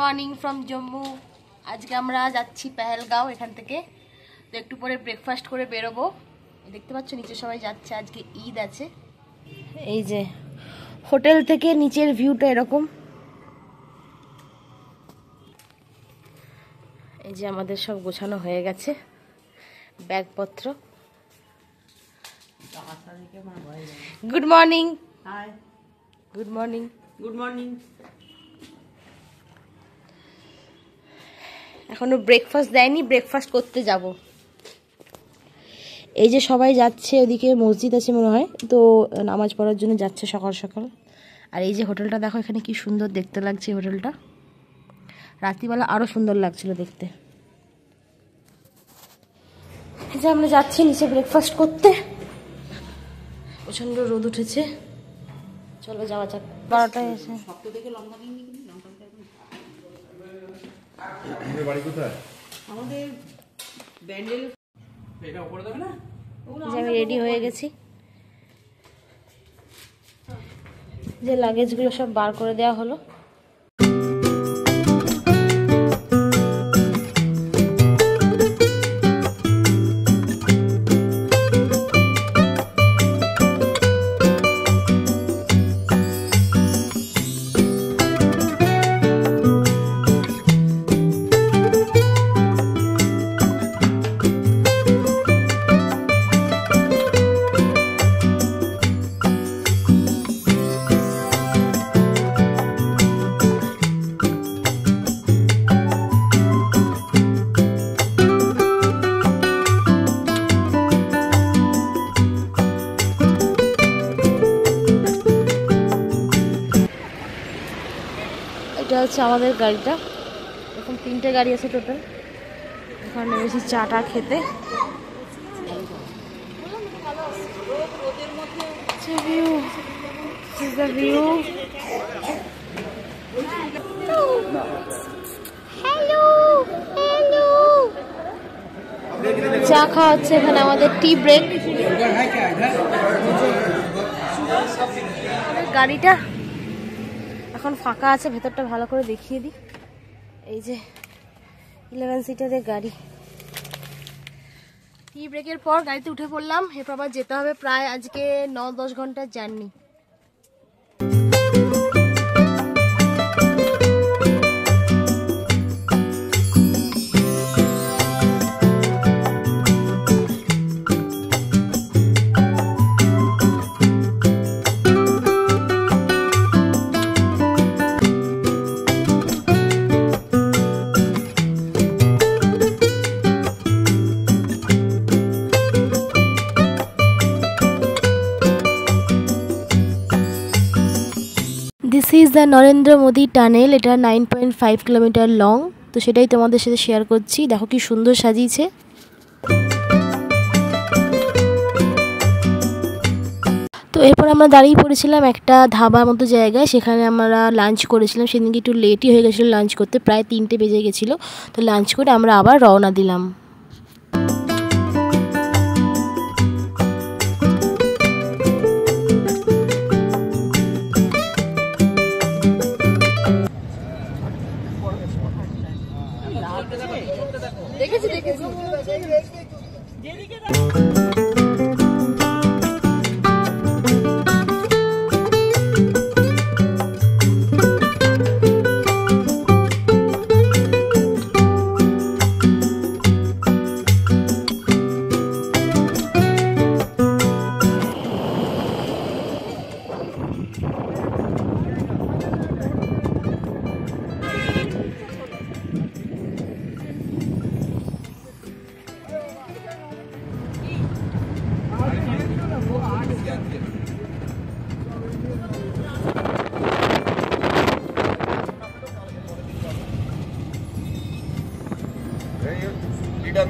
Morning from Jammu. আজকে আমরা যাচ্ছি পেহেলগাঁও এখান থেকে। তো একটু পরে ব্রেকফাস্ট করে বেরোবো। দেখতে পাচ্ছ নিচে সবাই যাচ্ছে, আজকে ঈদ আছে। এই যে হোটেল থেকে নিচের ভিউটা এরকম। এই যে আমাদের সব গোছানো হয়ে গেছে ব্যাগপত্র। Good morning. Hi, good morning. Good morning. এখনো ব্রেকফাস্ট দেয়নি, ব্রেকফাস্ট করতে যাব। এই যে সবাই যাচ্ছে, ওদিকে মসজিদ আছে মনে হয়, তো নামাজ পড়ার জন্য যাচ্ছে সকাল সকাল। আর এই যে হোটেলটা দেখো, এখানে কি সুন্দর দেখতে লাগছে হোটেলটা। রাত্রিবেলা আরো সুন্দর লাগছিল দেখতে। এই যে আমরা যাচ্ছি নিচে ব্রেকফাস্ট করতে। প্রচন্ড রোদ উঠেছে, চলো যাওয়া যাক। 12টায় এসে বাড়ি কোথায়? আমাদের ব্যান্ডেল। এটা উপরে দেবে না? আমি রেডি হয়ে গেছি। যে লাগেজগুলো সব বার করে দেওয়া হলো। এটা হচ্ছে আমাদের গাড়িটা। এখন 3টে গাড়ি আছে টোটাল। এখন নেমেছি চাটা খেতে। চা খাওয়া হচ্ছে এখানে, আমাদের টি ব্রেক। গাড়িটা এখন ফাঁকা আছে, ভেতরটা ভালো করে দেখিয়ে দিই। এই যে 11 সিটারের গাড়ি। টি ব্রেকের পর গাড়িতে উঠে পড়লাম। এরপর আবার যেতে হবে প্রায় আজকে 9-10 ঘন্টার journey. This is the Narendra Modi tunnel. এটা 9.5 কিলোমিটার লং। তো সেটাই তোমাদের সাথে শেয়ার করছি। দেখো কি সুন্দর সাজিয়েছে। তো এরপর আমরা দাঁড়িয়ে পড়েছিলাম একটা ধাবার মতো জায়গায়। সেখানে আমরা লাঞ্চ করেছিলাম। সেদিনকে একটু লেটই হয়ে গেছিলো লাঞ্চ করতে, প্রায় 3টে বেজে গেছিলো। তো লাঞ্চ করে আমরা আবার রওনা দিলাম। দেখেছি দেখেছি।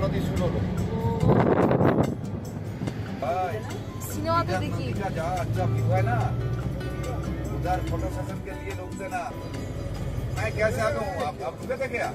নদী শুরু হলো। সিনেমা তো দেখি। अच्छा व्यू है ना, उधर फोटो सेशन के लिए लोग देना। मैं कैसे आ गया हूँ, आप रुके थे क्या?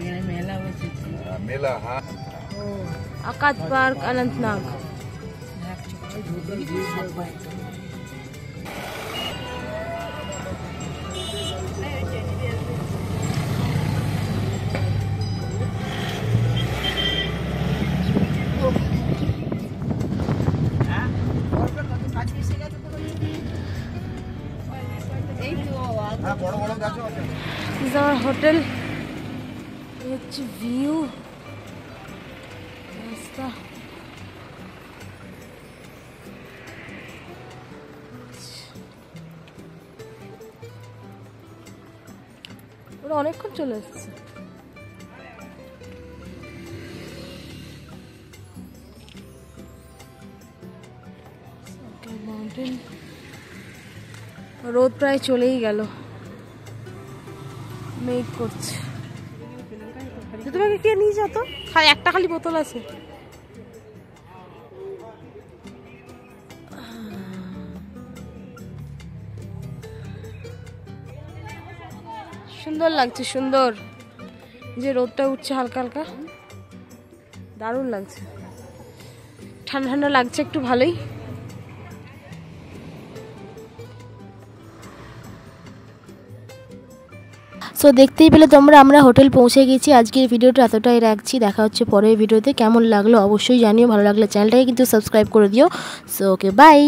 এখানে মেলা বসেছে। मेला हाँ আকাশ পার্ক অনন্তনাগ। हाँ बड़ो बड़ो गाछ আছে This is our hotel. It's view. রাস্তা। ওরা অনেকক্ষণ চলে এসেছে। মাউন্টেন রোদ প্রায় চলেই গেল, মেঘ করছে। তোমাকে কে নিয়ে যেত? খালি একটা খালি বোতল আছে। সুন্দর লাগছে, সুন্দর যে রোদটা উঠছে হালকা হালকা, দারুণ লাগছে। ঠান্ডা ঠান্ডা লাগছে একটু ভালোই। সো দেখতেই পেলে তোমরা আমরা হোটেল পৌঁছে গেছি। আজকের ভিডিওটা এতটাই রাখছি, দেখা হচ্ছে পরের ভিডিওতে। কেমন লাগলো অবশ্যই জানিও, ভালো লাগলে চ্যানেলটাকে কিন্তু সাবস্ক্রাইব করে দিও। So okay bye.